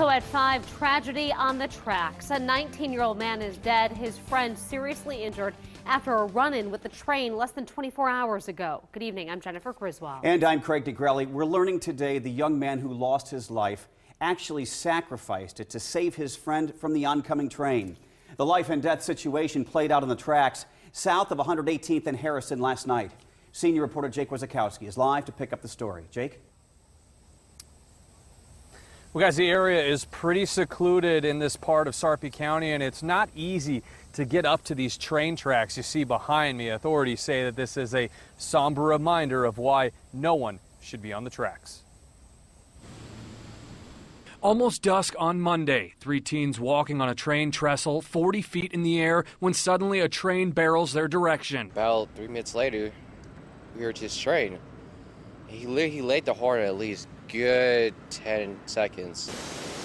Also at 5, tragedy on the tracks. A 19-year-old man is dead. His friend seriously injured after a run-in with the train less than 24 hours ago. Good evening. I'm Jennifer Griswold. And I'm Craig DeGrelli. We're learning today the young man who lost his life actually sacrificed it to save his friend from the oncoming train. The life and death situation played out on the tracks south of 118th and Harrison last night. Senior reporter Jake Wazakowski is live to pick up the story. Jake? Well, guys, the area is pretty secluded in this part of Sarpy County, and it's not easy to get up to these train tracks you see behind me. Authorities say that this is a somber reminder of why no one should be on the tracks. Almost dusk on Monday, 3 teens walking on a train trestle 40 feet in the air when suddenly a train barrels their direction. About 3 minutes later, we heard his train. He laid the horn at least good 10 seconds.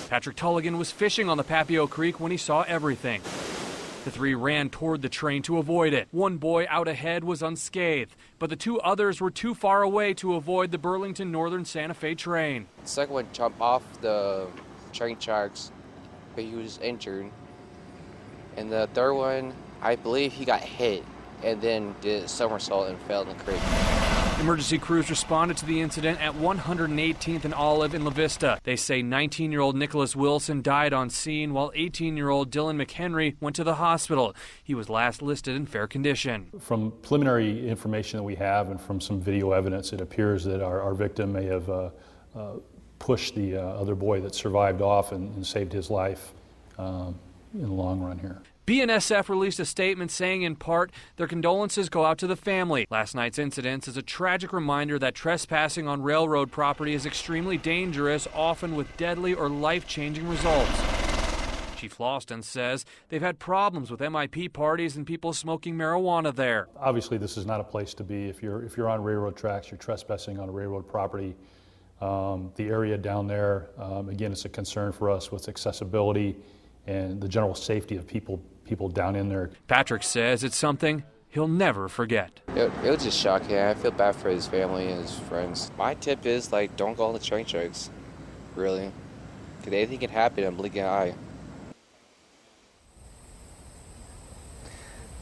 Patrick Tulligan was fishing on the Papio Creek when he saw everything. The 3 ran toward the train to avoid it. One boy out ahead was unscathed, but the 2 others were too far away to avoid the Burlington Northern Santa Fe train. The second one jumped off the train tracks, but he was injured. And the third one, I believe he got hit and then did a somersault and fell in the creek. Emergency crews responded to the incident at 118th and Olive in La Vista. They say 19-year-old Nicholas Wilson died on scene, while 18-year-old Dylan McHenry went to the hospital. He was last listed in fair condition. From preliminary information that we have and from some video evidence, it appears that our victim may have pushed the other boy that survived off and saved his life in the long run here. BNSF released a statement saying, in part, their condolences go out to the family. Last night's incident is a tragic reminder that trespassing on railroad property is extremely dangerous, often with deadly or life-changing results. Chief Lawston says they've had problems with MIP parties and people smoking marijuana there. Obviously, this is not a place to be. If you're on railroad tracks, you're trespassing on railroad property. The area down there, again, it's a concern for us with accessibility and the general safety of people down in there. Patrick says it's something he'll never forget. It was just shocking. I feel bad for his family and his friends. My tip is, don't go on the train tracks, really. Because anything can happen in a blink of an eye.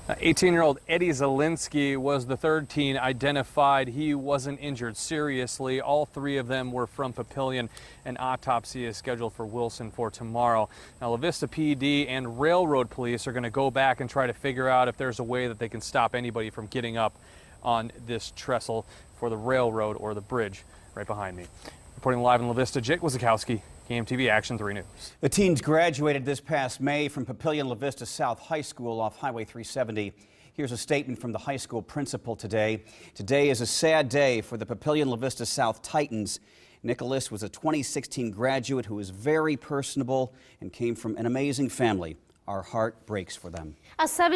18-year-old Eddie Zielinski was the third teen identified. He wasn't injured seriously. All 3 of them were from Papillion. An autopsy is scheduled for Wilson for tomorrow. Now, La Vista PD and railroad police are going to go back and try to figure out if there's a way that they can stop anybody from getting up on this trestle for the railroad or the bridge right behind me. Reporting live in La Vista, Jake Wazakowski, KMTV Action 3 News. The teens graduated this past May from Papillion La Vista South High School off Highway 370. Here's a statement from the high school principal today. Today is a sad day for the Papillion La Vista South Titans. Nicholas was a 2016 graduate who was very personable and came from an amazing family. Our heart breaks for them. A 7